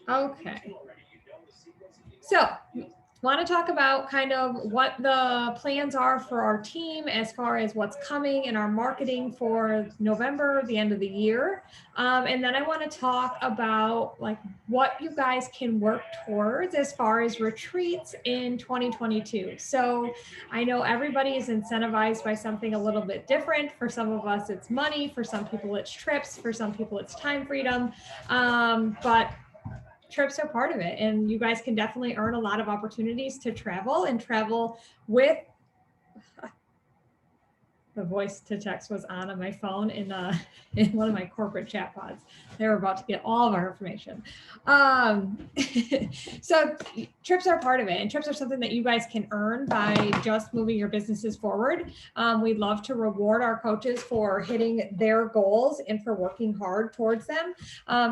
Okay. So want to talk about kind of what the plans are for our team as far as what's coming in our marketing for November, the end of the year. And then I want to talk about like what you guys can work towards as far as retreats in 2022. So I know everybody is incentivized by something a little bit different. For some of us, it's money. For some people, it's trips. For some people, it's time freedom. But trips are part of it, and you guys can definitely earn a lot of opportunities to travel and travel with the voice to text was on my phone in one of my corporate chat pods. They were about to get all of our information. Um, so trips are part of it, and trips are something that you guys can earn by just moving your businesses forward. We'd love to reward our coaches for hitting their goals and for working hard towards them.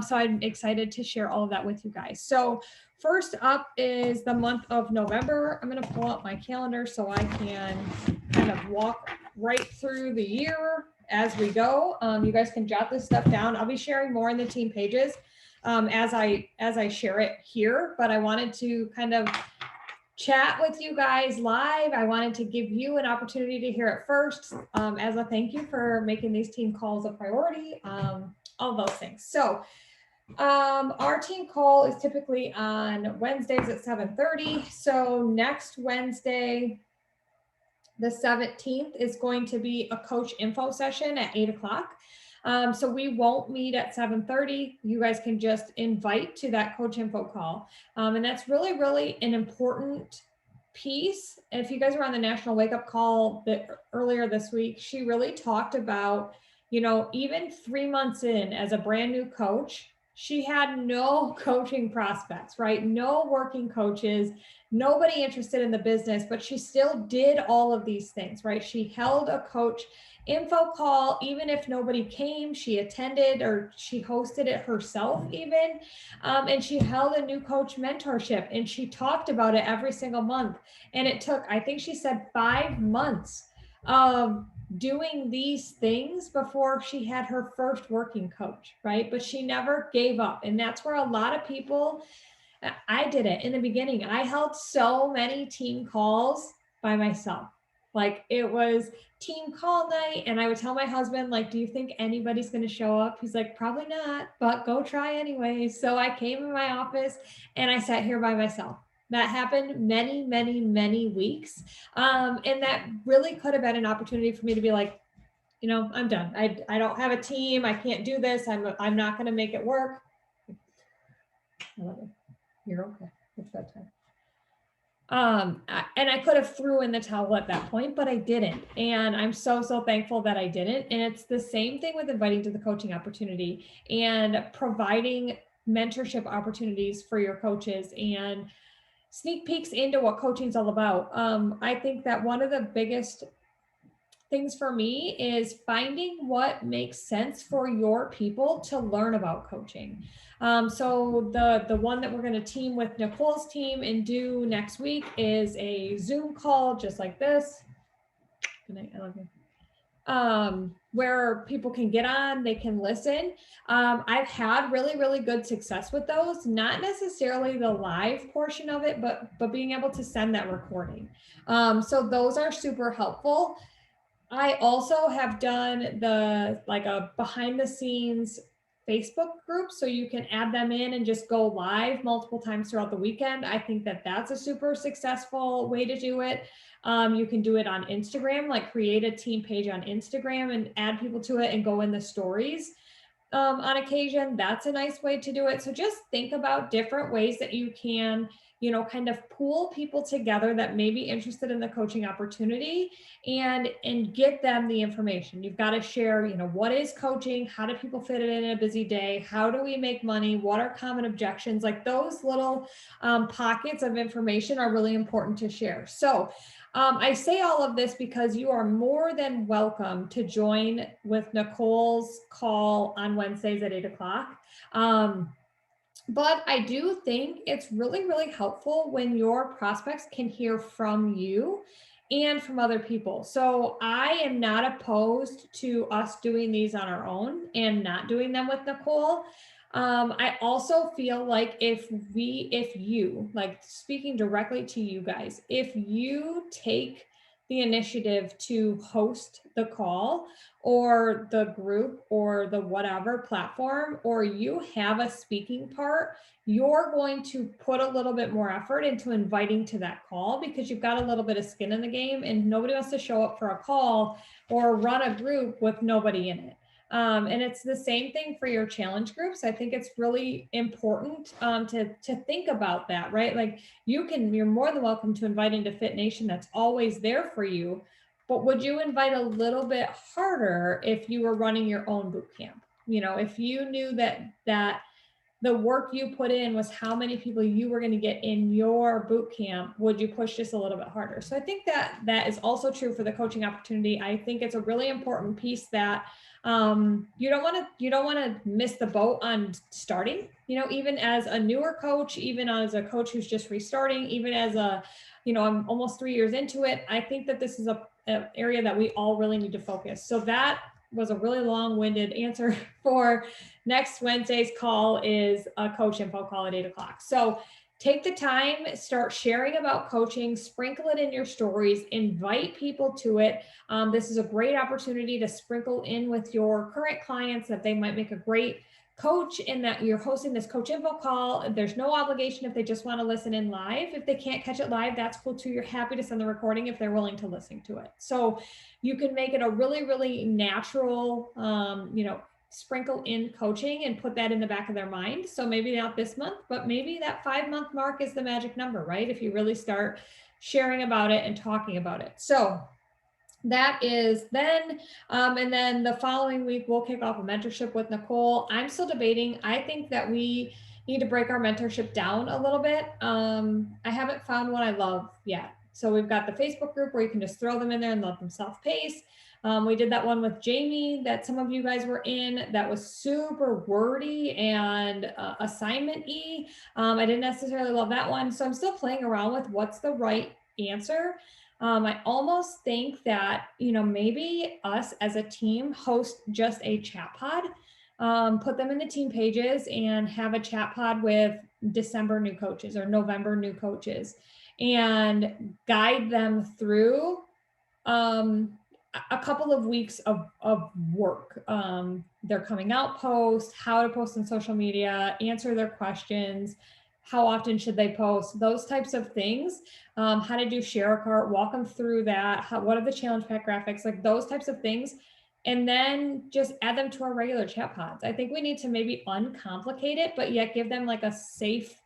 So I'm excited to share all of that with you guys. So first up is the month of November. I'm going to pull up my calendar so I can kind of walk right through the year as we go. You guys can jot this stuff down. I'll be sharing more in the team pages as I share it here, but I wanted to kind of chat with you guys live. I wanted to give you an opportunity to hear it first as a thank you for making these team calls a priority, all those things. So our team call is typically on Wednesdays at 7:30. So next Wednesday, the 17th, is going to be a coach info session at 8 o'clock. So we won't meet at 7:30. You guys can just invite to that coach info call. And that's really, really an important piece. If you guys were on the National Wake Up Call earlier this week, she really talked about, even 3 months in as a brand new coach, she had no coaching prospects, right? No working coaches, nobody interested in the business, but she still did all of these things, right? She held a coach info call, even if nobody came, she attended or she hosted it herself even. And she held a new coach mentorship and she talked about it every single month. And it took, I think she said 5 months of doing these things before she had her first working coach, right? But she never gave up. And that's where a lot of people, I did it in the beginning. I held so many team calls by myself. Like it was team call night. And I would tell my husband, like, do you think anybody's going to show up? He's like, probably not, but go try anyway. So I came in my office and I sat here by myself. That happened many, many, many weeks. And that really could have been an opportunity for me to be like, I'm done. I don't have a team. I can't do this. I'm not going to make it work. I love it. You're okay. It's bedtime. And I could have threw in the towel at that point, but I didn't. And I'm so, so thankful that I didn't. And it's the same thing with inviting to the coaching opportunity and providing mentorship opportunities for your coaches and sneak peeks into what coaching is all about. I think that one of the biggest things for me is finding what makes sense for your people to learn about coaching. So the one that we're going to team with Nicole's team and do next week is a Zoom call just like this. Good night, I love you. Where people can get on, they can listen. I've had really, really good success with those, not necessarily the live portion of it, but being able to send that recording. So those are super helpful. I also have done a behind the scenes Facebook group, so you can add them in and just go live multiple times throughout the weekend. I think that that's a super successful way to do it. You can do it on Instagram, like create a team page on Instagram and add people to it and go in the stories. On occasion, that's a nice way to do it. So just think about different ways that you can, kind of pool people together that may be interested in the coaching opportunity and get them the information. You've got to share, what is coaching? How do people fit it in a busy day? How do we make money? What are common objections? Like those little pockets of information are really important to share. So I say all of this because you are more than welcome to join with Nicole's call on Wednesdays at 8 o'clock. But I do think it's really, really helpful when your prospects can hear from you and from other people. So I am not opposed to us doing these on our own and not doing them with Nicole. I also feel like if you, like speaking directly to you guys, if you take the initiative to host the call or the group or the whatever platform, or you have a speaking part, you're going to put a little bit more effort into inviting to that call because you've got a little bit of skin in the game, and nobody wants to show up for a call or run a group with nobody in it. And it's the same thing for your challenge groups. I think it's really important to think about that, right? Like you're more than welcome to invite into Fit Nation. That's always there for you. But would you invite a little bit harder if you were running your own boot camp? You know, if you knew that the work you put in was how many people you were going to get in your boot camp, would you push just a little bit harder? So I think that is also true for the coaching opportunity. I think it's a really important piece that you don't want to miss the boat on starting, you know, even as a newer coach, even as a coach who's just restarting, even as I'm almost 3 years into it. I think that this is an area that we all really need to focus. So that was a really long-winded answer for next Wednesday's call is a coach info call at 8:00. So take the time, start sharing about coaching, sprinkle it in your stories, invite people to it. This is a great opportunity to sprinkle in with your current clients that they might make a great coach, in that you're hosting this coach info call. There's no obligation if they just want to listen in live. If they can't catch it live, that's cool too. You're happy to send the recording if they're willing to listen to it. So you can make it a really, really natural, sprinkle in coaching and put that in the back of their mind. So maybe not this month, but maybe that 5-month mark is the magic number, right? If you really start sharing about it and talking about it. So that is then, and then the following week, we'll kick off a mentorship with Nicole. I'm still debating. I think that we need to break our mentorship down a little bit. I haven't found one I love yet. So we've got the Facebook group where you can just throw them in there and let them self-pace. We did that one with Jamie that some of you guys were in that was super wordy and assignment-y. I didn't necessarily love that one. So I'm still playing around with what's the right answer. I almost think that, maybe us as a team host just a chat pod, put them in the team pages and have a chat pod with December new coaches or November new coaches and guide them through a couple of weeks of work. Their coming out post, how to post on social media, answer their questions, how often should they post, those types of things, how to do share a cart, walk them through that, what are the challenge pack graphics, like those types of things, and then just add them to our regular chat pods. I think we need to maybe uncomplicate it, but yet give them like a safe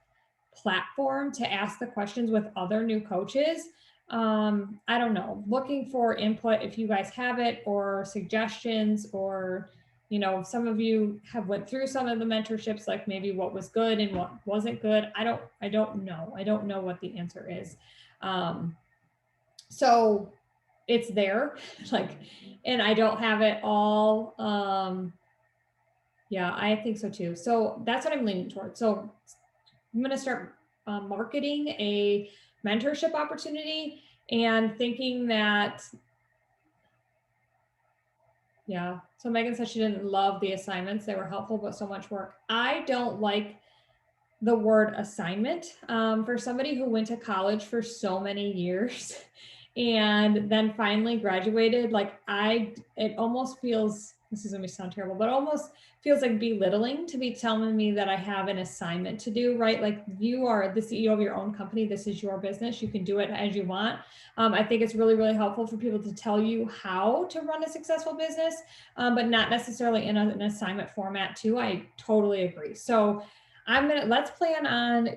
platform to ask the questions with other new coaches. I don't know, looking for input if you guys have it, or suggestions, or some of you have went through some of the mentorships, like maybe what was good and what wasn't good. I don't know. I don't know what the answer is. So it's there, and I don't have it all. Yeah, I think so too. So that's what I'm leaning towards. So I'm going to start marketing a mentorship opportunity and thinking that, yeah. So Megan said she didn't love the assignments. They were helpful, but so much work. I don't like the word assignment. For somebody who went to college for so many years and then finally graduated, it almost feels, this is going to sound terrible, but almost feels like belittling to be telling me that I have an assignment to do, right? Like, you are the CEO of your own company. This is your business. You can do it as you want. I think it's really, really helpful for people to tell you how to run a successful business, but not necessarily in an assignment format too. I totally agree. So let's plan on,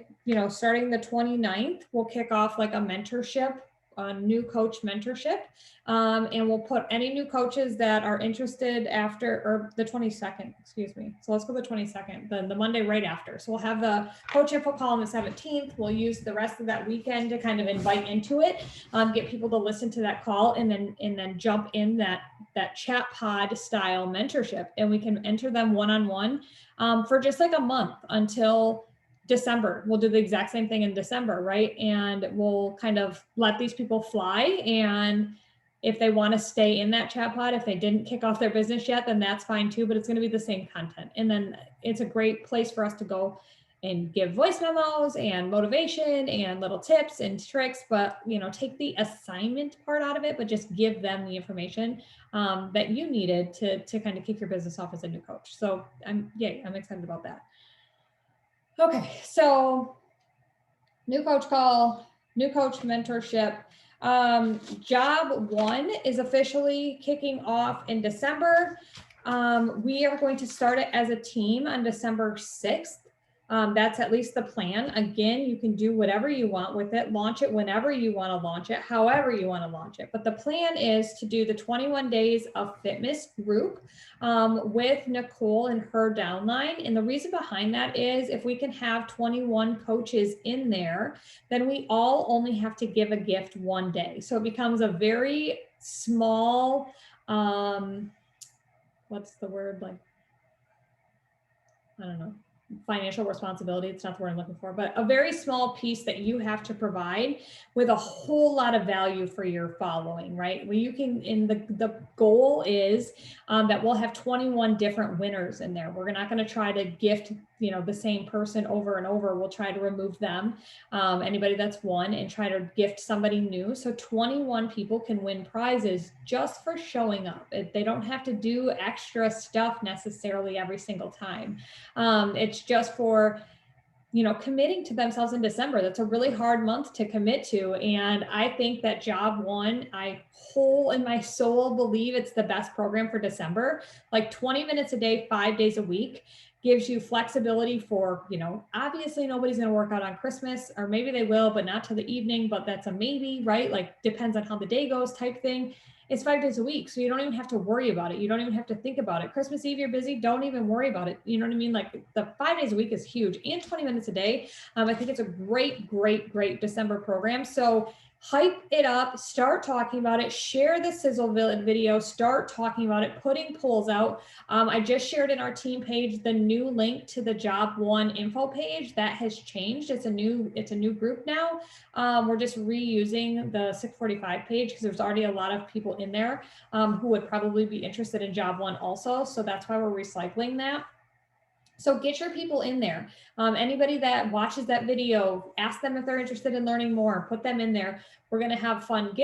starting the 29th, we'll kick off like a mentorship, a new coach mentorship. And we'll put any new coaches that are interested after, or the 22nd, excuse me. So let's go the 22nd, the Monday right after. So we'll have the coach info call on the 17th. We'll use the rest of that weekend to kind of invite into it, get people to listen to that call, and then jump in that chat pod style mentorship. And we can enter them one-on-one for just like a month until December. We'll do the exact same thing in December, right? And we'll kind of let these people fly and If they want to stay in that chat pod, if they didn't kick off their business yet, then that's fine too, but it's going to be the same content. And then it's a great place for us to go and give voice memos and motivation and little tips and tricks, but take the assignment part out of it, but just give them the information that you needed to kind of kick your business off as a new coach. So I'm excited about that. Okay, so new coach call, new coach mentorship. Job 1 is officially kicking off in December. We are going to start it as a team on December 6th. That's at least the plan. Again, you can do whatever you want with it, launch it whenever you want to launch it, however you want to launch it. But the plan is to do the 21 days of fitness group with Nicole and her downline. And the reason behind that is if we can have 21 coaches in there, then we all only have to give a gift one day. So it becomes a very small, what's the word, like, I don't know, financial responsibility. It's not the word I'm looking for, but a very small piece that you have to provide with a whole lot of value for your following, right? Where you can, and the goal is that we'll have 21 different winners in there. We're not going to try to gift, the same person over and over. We'll try to remove them, anybody that's won, and try to gift somebody new. So 21 people can win prizes just for showing up. They don't have to do extra stuff necessarily every single time. It's just for, committing to themselves in December. That's a really hard month to commit to. And I think that Job 1, I whole in my soul believe it's the best program for December. Like 20 minutes a day, 5 days a week, gives you flexibility for, obviously nobody's going to work out on Christmas, or maybe they will, but not till the evening, but that's a maybe, right? Like depends on how the day goes type thing. It's 5 days a week. So you don't even have to worry about it. You don't even have to think about it. Christmas Eve, you're busy. Don't even worry about it. You know what I mean? Like the 5 days a week is huge, and 20 minutes a day. I think it's a great, great, great December program. So hype it up, start talking about it, share the sizzle video, start talking about it, putting polls out. I just shared in our team page the new link to the Job 1 info page that has changed. It's a new group now. We're just reusing the 645 page because there's already a lot of people in there who would probably be interested in Job 1 also. So that's why we're recycling that. So get your people in there. Anybody that watches that video, ask them if they're interested in learning more, put them in there. We're going to have fun,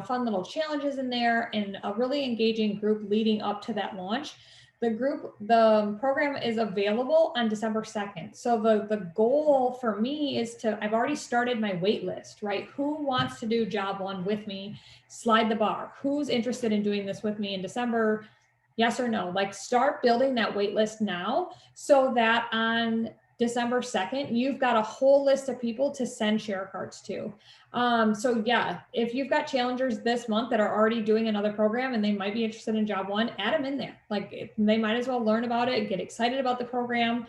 fun little challenges in there, and a really engaging group leading up to that launch. The program is available on December 2nd. So the goal for me is I've already started my wait list, right? Who wants to do Job 1 with me? Slide the bar. Who's interested in doing this with me in December? Yes or no? Like start building that wait list now so that on December 2nd, you've got a whole list of people to send share cards to. So yeah, if you've got challengers this month that are already doing another program and they might be interested in Job 1, add them in there. Like they might as well learn about it, get excited about the program.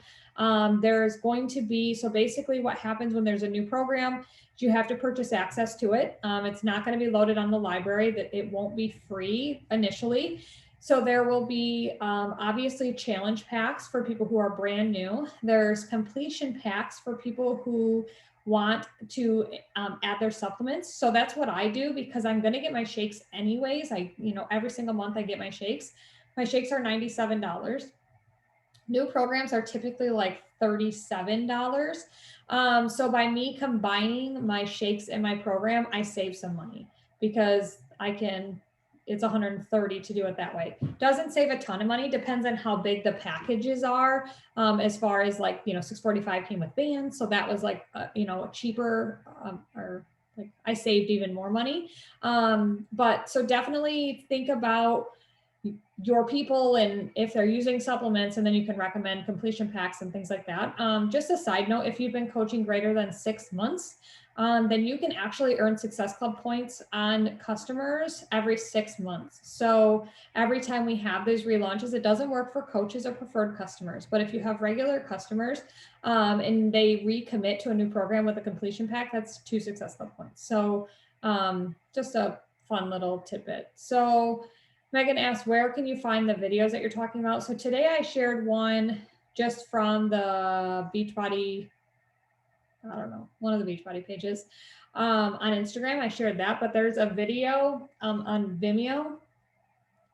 There's going to be, so basically what happens when there's a new program, you have to purchase access to it. It's not going to be loaded on the library, that it won't be free initially. So there will be obviously challenge packs for people who are brand new. There's completion packs for people who want to add their supplements. So that's what I do because I'm going to get my shakes anyways. Every single month I get my shakes. My shakes are $97. New programs are typically like $37. So by me combining my shakes and my program, I save some money because it's $130 to do it that way. Doesn't save a ton of money, depends on how big the packages are. As far as like, 645 came with bands. So that was like, cheaper, or like I saved even more money. But so definitely think about your people and if they're using supplements, and then you can recommend completion packs and things like that. Just a side note, if you've been coaching greater than 6 months, then you can actually earn Success Club points on customers every 6 months. So every time we have these relaunches, it doesn't work for coaches or preferred customers, but if you have regular customers and they recommit to a new program with a completion pack, that's 2 Success Club points. So just a fun little tidbit. So Megan asked, where can you find the videos that you're talking about? So today I shared one just from the Beachbody, I don't know, one of the Beachbody pages. on Instagram. I shared that, but there's a video on Vimeo.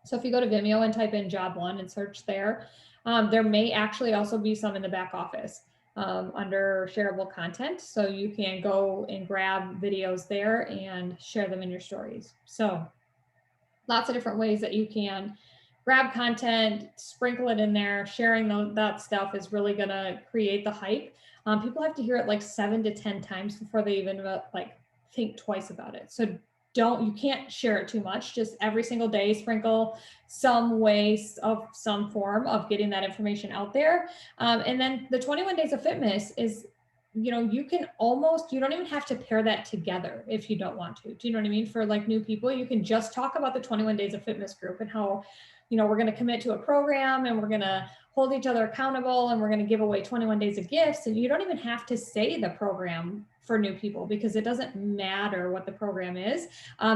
So if you go to Vimeo and type in job one and search there, there may actually also be some in the back office under shareable content. So you can go and grab videos there and share them in your stories. So lots of different ways that you can grab content, sprinkle it in there. Sharing that stuff is really going to create the hype. People have to hear it like 7 to 10 times before they even like think twice about it. So you can't share it too much. Just every single day, sprinkle some ways of some form of getting that information out there. And then the 21 days of fitness is, you know, you don't even have to pair that together if you don't want to. Do you know what I mean? For like new people, you can just talk about the 21 days of fitness group and how, you know, we're going to commit to a program and we're going to hold each other accountable and we're going to give away 21 days of gifts. And you don't even have to say the program for new people because it doesn't matter what the program is.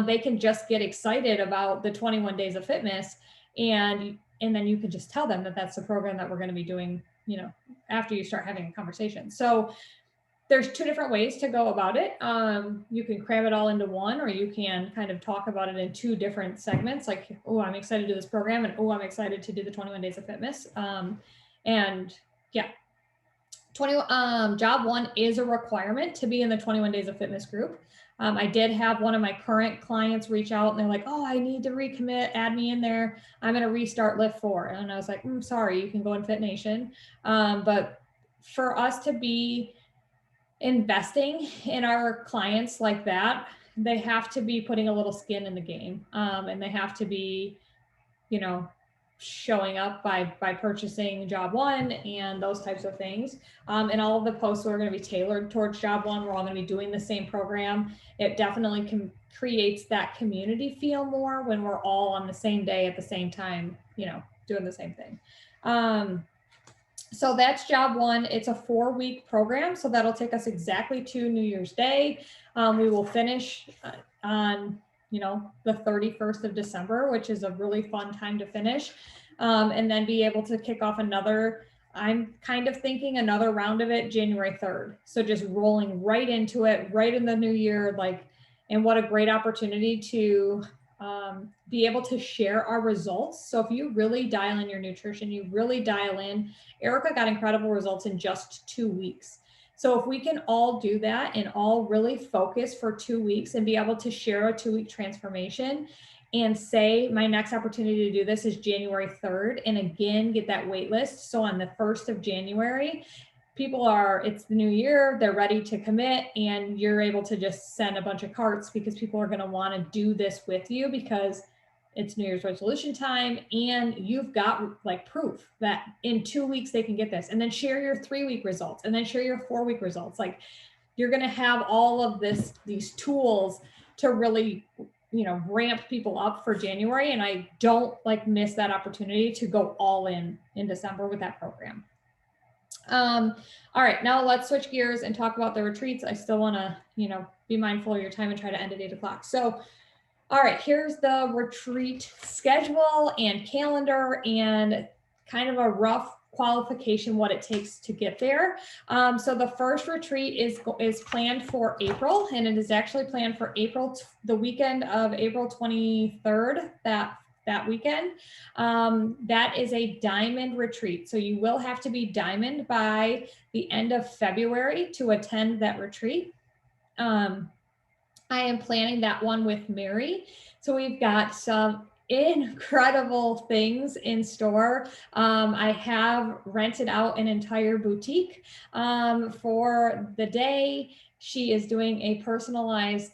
They can just get excited about the 21 days of fitness and then you can just tell them that that's the program that we're going to be doing, you know, after you start having a conversation. So there's two different ways to go about it. You can cram it all into one, or you can kind of talk about it in two different segments. Like, oh, I'm excited to do this program, and oh, I'm excited to do the 21 days of fitness. And yeah, job one is a requirement to be in the 21 days of fitness group. I did have one of my current clients reach out and they're like, oh, I need to recommit, add me in there. I'm going to restart Lift 4. And I was like, sorry, you can go in Fit Nation. But for us to be investing in our clients like that, they have to be putting a little skin in the game, and they have to be, you know, showing up by purchasing job one and those types of things. And all of the posts are going to be tailored towards job one. We're all going to be doing the same program. It definitely creates that community feel more when we're all on the same day at the same time, you know, doing the same thing. So that's job one. It's a 4-week program. So that'll take us exactly to New Year's Day. We will finish on, you know, the 31st of December, which is a really fun time to finish. And then be able to kick off I'm kind of thinking another round of it January 3rd. So just rolling right into it, right in the new year, like, and what a great opportunity to be able to share our results. So if you really dial in your nutrition, you really dial in, Erica got incredible results in just 2 weeks. So if we can all do that and all really focus for 2 weeks and be able to share a 2-week transformation and say, my next opportunity to do this is January 3rd. And again, get that wait list. So on the 1st of January, it's the new year, they're ready to commit, and you're able to just send a bunch of carts because people are going to want to do this with you because it's New Year's resolution time and you've got like proof that in 2 weeks they can get this, and then share your 3-week results and then share your 4-week results. Like, you're going to have all of these tools to really, you know, ramp people up for January. And I don't like miss that opportunity to go all in December with that program. All right, now let's switch gears and talk about the retreats. I still want to, you know, be mindful of your time and try to end at 8 o'clock. So, all right, here's the retreat schedule and calendar and kind of a rough qualification, what it takes to get there. So the first retreat is planned for April, and it is actually planned for the weekend of April 23rd, that weekend. That is a diamond retreat. So you will have to be diamond by the end of February to attend that retreat. I am planning that one with Mary. So we've got some incredible things in store. I have rented out an entire boutique for the day. She is doing a personalized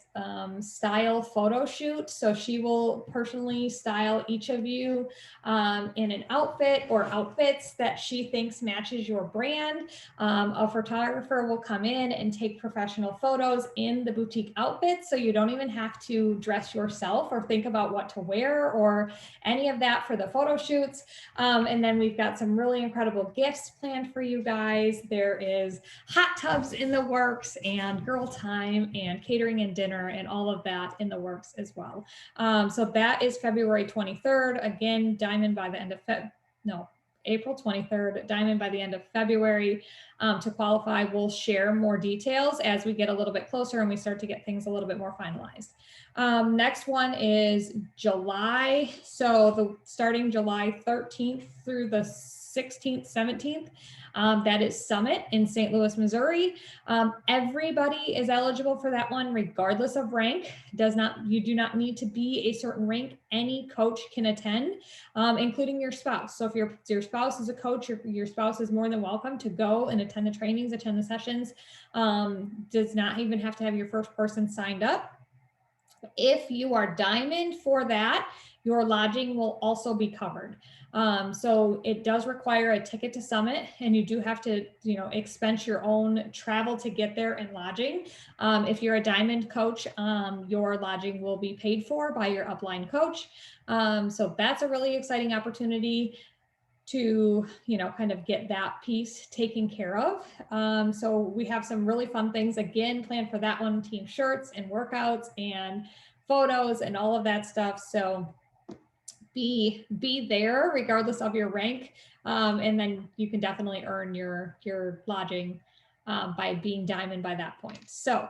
style photo shoot. So she will personally style each of you in an outfit or outfits that she thinks matches your brand. A photographer will come in and take professional photos in the boutique outfits. So you don't even have to dress yourself or think about what to wear or any of that for the photo shoots. And then we've got some really incredible gifts planned for you guys. There is hot tubs in the works and girl time and catering and dinner and all of that in the works as well. So that is February 23rd. Again, diamond by the end of April 23rd, diamond by the end of February. To qualify, we'll share more details as we get a little bit closer and we start to get things a little bit more finalized. Next one is July. So starting July 13th through the 16th, 17th, that is Summit in St. Louis, Missouri. Everybody is eligible for that one, regardless of rank. You do not need to be a certain rank. Any coach can attend, including your spouse. So if your spouse is a coach, your spouse is more than welcome to go and attend the trainings, attend the sessions. Does not even have to have your first person signed up. If you are diamond for that, your lodging will also be covered. So it does require a ticket to Summit, and you do have to, expense your own travel to get there and lodging. If you're a diamond coach, your lodging will be paid for by your upline coach. So that's a really exciting opportunity to, kind of get that piece taken care of. So we have some really fun things again planned for that one, team shirts and workouts and photos and all of that stuff. So be there regardless of your rank. And then you can definitely earn your lodging by being diamond by that point. So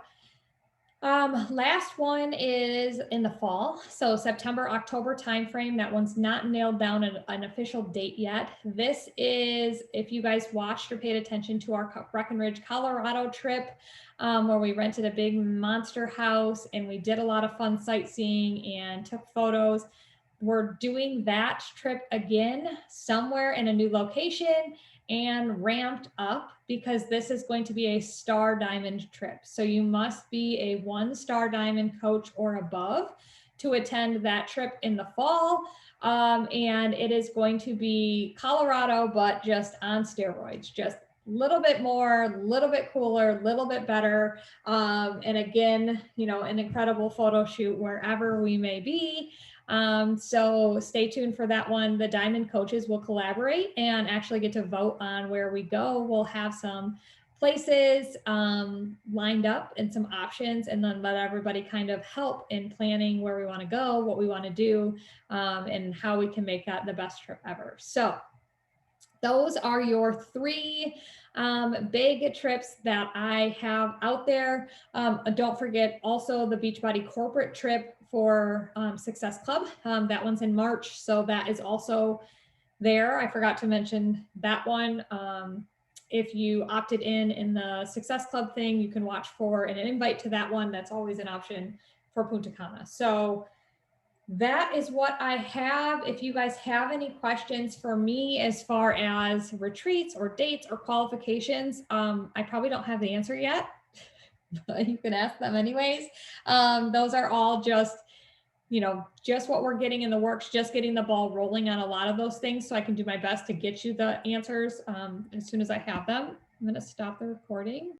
last one is in the fall. So September, October timeframe. That one's not nailed down an official date yet. This is, if you guys watched or paid attention to our Breckenridge, Colorado trip, where we rented a big monster house and we did a lot of fun sightseeing and took photos. We're doing that trip again somewhere in a new location and ramped up, because this is going to be a star diamond trip. So you must be a 1-star diamond coach or above to attend that trip in the fall. And it is going to be Colorado, but just on steroids, just a little bit more, a little bit cooler, a little bit better. And again, an incredible photo shoot wherever we may be. So stay tuned for that one. The diamond coaches will collaborate and actually get to vote on where we go. We'll have some places lined up and some options, and then let everybody kind of help in planning where we want to go, what we want to do, and how we can make that the best trip ever. So those are your 3 big trips that I have out there. Don't forget also the Beachbody corporate trip for Success Club. That one's in March. So that is also there. I forgot to mention that one. If you opted in the Success Club thing, you can watch for an invite to that one. That's always an option for Punta Cana. So that is what I have. If you guys have any questions for me as far as retreats or dates or qualifications, I probably don't have the answer yet, but you can ask them anyways. Those are all just, just what we're getting in the works, just getting the ball rolling on a lot of those things. So I can do my best to get you the answers as soon as I have them. I'm going to stop the recording.